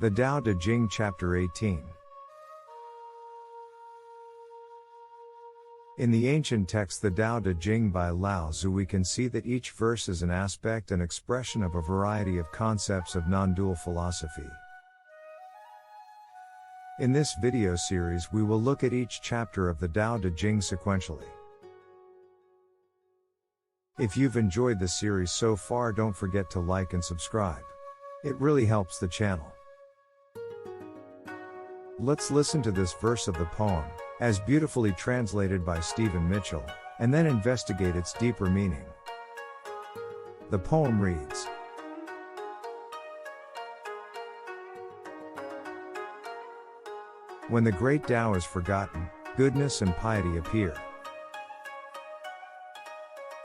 The Tao Te Ching Chapter 18. In the ancient text the Tao Te Ching by Lao Tzu we can see that each verse is an aspect and expression of a variety of concepts of non-dual philosophy. In this video series we will look at each chapter of the Tao Te Ching sequentially. If you've enjoyed the series so far, don't forget to like and subscribe. It really helps the channel. Let's listen to this verse of the poem, as beautifully translated by Stephen Mitchell, and then investigate its deeper meaning. The poem reads: When the great Tao is forgotten, goodness and piety appear.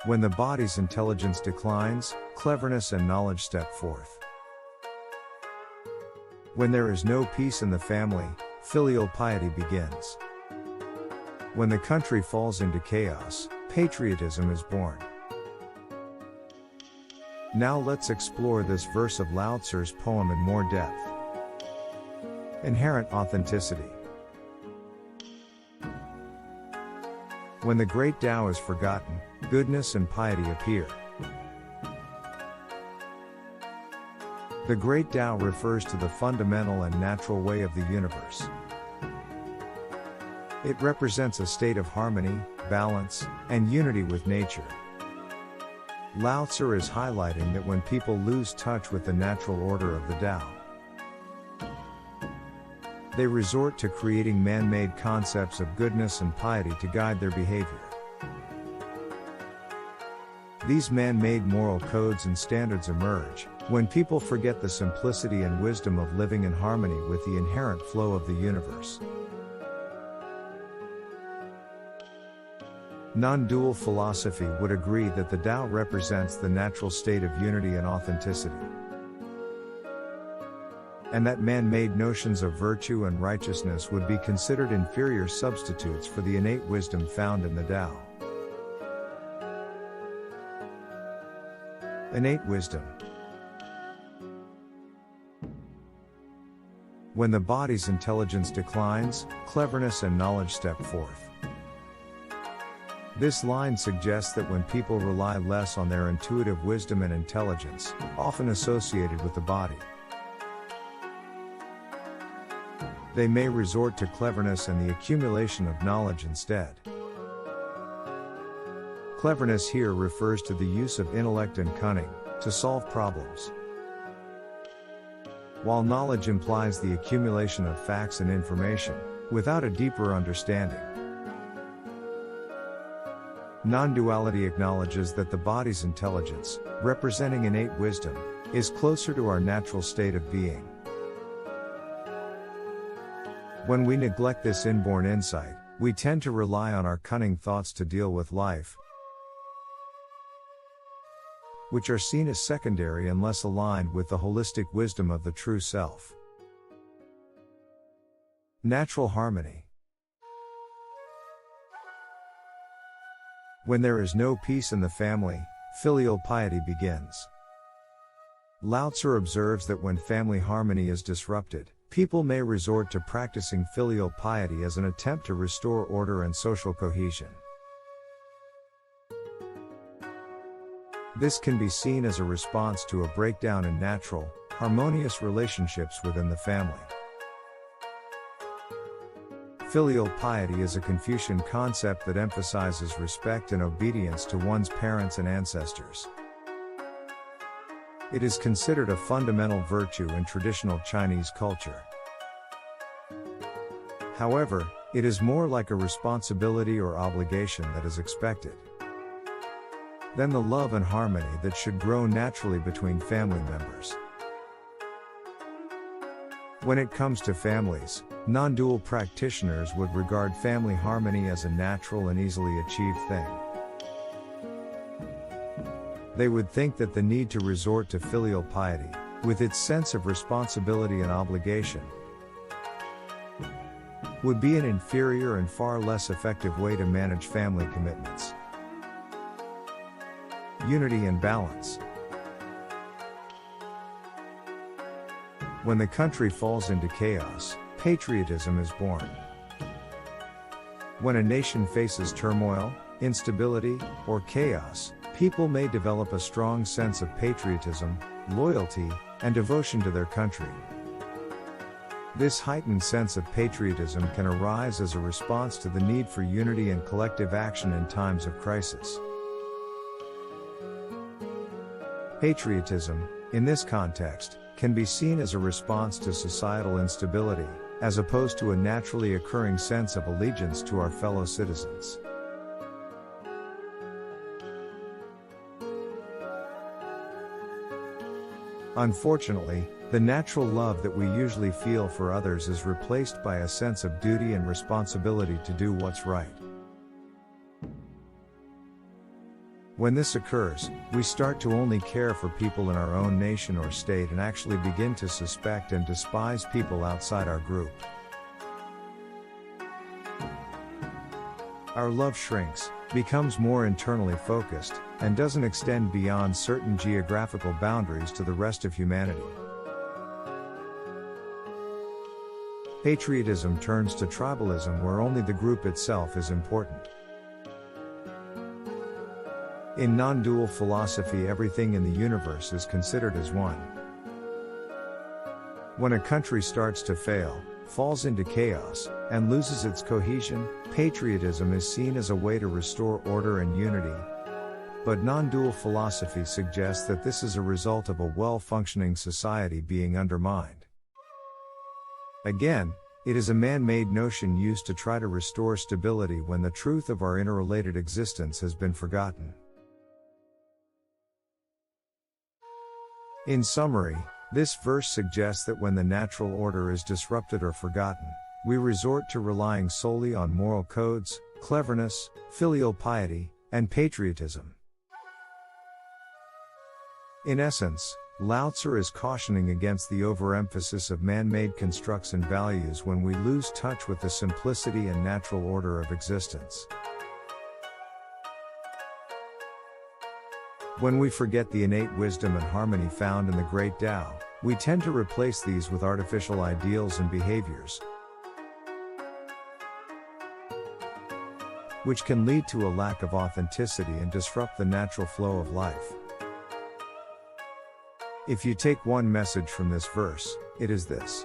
When the body's intelligence declines, cleverness and knowledge step forth. When there is no peace in the family, filial piety begins. When the country falls into chaos, patriotism is born. Now let's explore this verse of Lao Tzu's poem in more depth. Inherent authenticity. When the great Tao is forgotten, goodness and piety appear. The great Tao refers to the fundamental and natural way of the universe. It represents a state of harmony, balance, and unity with nature. Lao Tzu is highlighting that when people lose touch with the natural order of the Tao, they resort to creating man-made concepts of goodness and piety to guide their behavior. These man-made moral codes and standards emerge when people forget the simplicity and wisdom of living in harmony with the inherent flow of the universe. Non-dual philosophy would agree that the Tao represents the natural state of unity and authenticity, and that man-made notions of virtue and righteousness would be considered inferior substitutes for the innate wisdom found in the Tao. Innate wisdom. When the body's intelligence declines, cleverness and knowledge step forth. This line suggests that when people rely less on their intuitive wisdom and intelligence, often associated with the body, they may resort to cleverness and the accumulation of knowledge instead. Cleverness here refers to the use of intellect and cunning to solve problems, while knowledge implies the accumulation of facts and information without a deeper understanding. Non-duality acknowledges that the body's intelligence, representing innate wisdom, is closer to our natural state of being. When we neglect this inborn insight, we tend to rely on our cunning thoughts to deal with life, which are seen as secondary and less aligned with the holistic wisdom of the true self. Natural harmony. When there is no peace in the family, filial piety begins. Lao Tzu observes that when family harmony is disrupted, people may resort to practicing filial piety as an attempt to restore order and social cohesion. This can be seen as a response to a breakdown in natural, harmonious relationships within the family. Filial piety is a Confucian concept that emphasizes respect and obedience to one's parents and ancestors. It is considered a fundamental virtue in traditional Chinese culture. However, it is more like a responsibility or obligation that is expected than the love and harmony that should grow naturally between family members. When it comes to families, non-dual practitioners would regard family harmony as a natural and easily achieved thing. They would think that the need to resort to filial piety, with its sense of responsibility and obligation, would be an inferior and far less effective way to manage family commitments. Unity and balance. When the country falls into chaos, patriotism is born. When a nation faces turmoil, instability, or chaos, people may develop a strong sense of patriotism, loyalty, and devotion to their country. This heightened sense of patriotism can arise as a response to the need for unity and collective action in times of crisis. Patriotism, in this context, can be seen as a response to societal instability, as opposed to a naturally occurring sense of allegiance to our fellow citizens. Unfortunately, the natural love that we usually feel for others is replaced by a sense of duty and responsibility to do what's right. When this occurs, we start to only care for people in our own nation or state and actually begin to suspect and despise people outside our group. Our love shrinks, becomes more internally focused, and doesn't extend beyond certain geographical boundaries to the rest of humanity. Patriotism turns to tribalism where only the group itself is important. In non-dual philosophy, everything in the universe is considered as one. When a country starts to fail, falls into chaos, and loses its cohesion, patriotism is seen as a way to restore order and unity. But non-dual philosophy suggests that this is a result of a well-functioning society being undermined. Again, it is a man-made notion used to try to restore stability when the truth of our interrelated existence has been forgotten. In summary, this verse suggests that when the natural order is disrupted or forgotten, we resort to relying solely on moral codes, cleverness, filial piety, and patriotism. In essence, Lao Tzu is cautioning against the overemphasis of man-made constructs and values when we lose touch with the simplicity and natural order of existence. When we forget the innate wisdom and harmony found in the great Tao, we tend to replace these with artificial ideals and behaviors, which can lead to a lack of authenticity and disrupt the natural flow of life. If you take one message from this verse, it is this: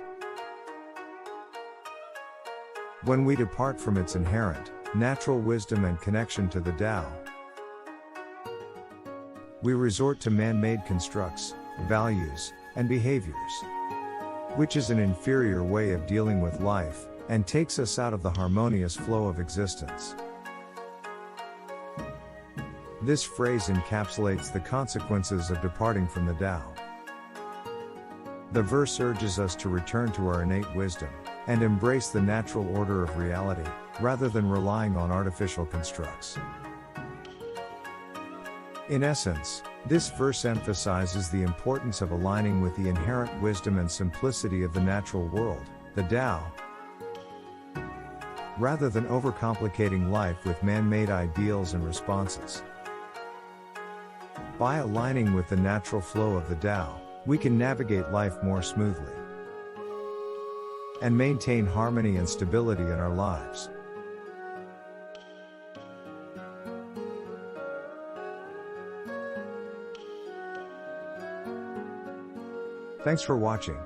when we depart from its inherent, natural wisdom and connection to the Tao, we resort to man-made constructs, values, and behaviors, which is an inferior way of dealing with life, and takes us out of the harmonious flow of existence. This phrase encapsulates the consequences of departing from the Tao. The verse urges us to return to our innate wisdom, and embrace the natural order of reality, rather than relying on artificial constructs. In essence, this verse emphasizes the importance of aligning with the inherent wisdom and simplicity of the natural world, the Tao, rather than overcomplicating life with man-made ideals and responses. By aligning with the natural flow of the Tao, we can navigate life more smoothly and maintain harmony and stability in our lives. Thanks for watching.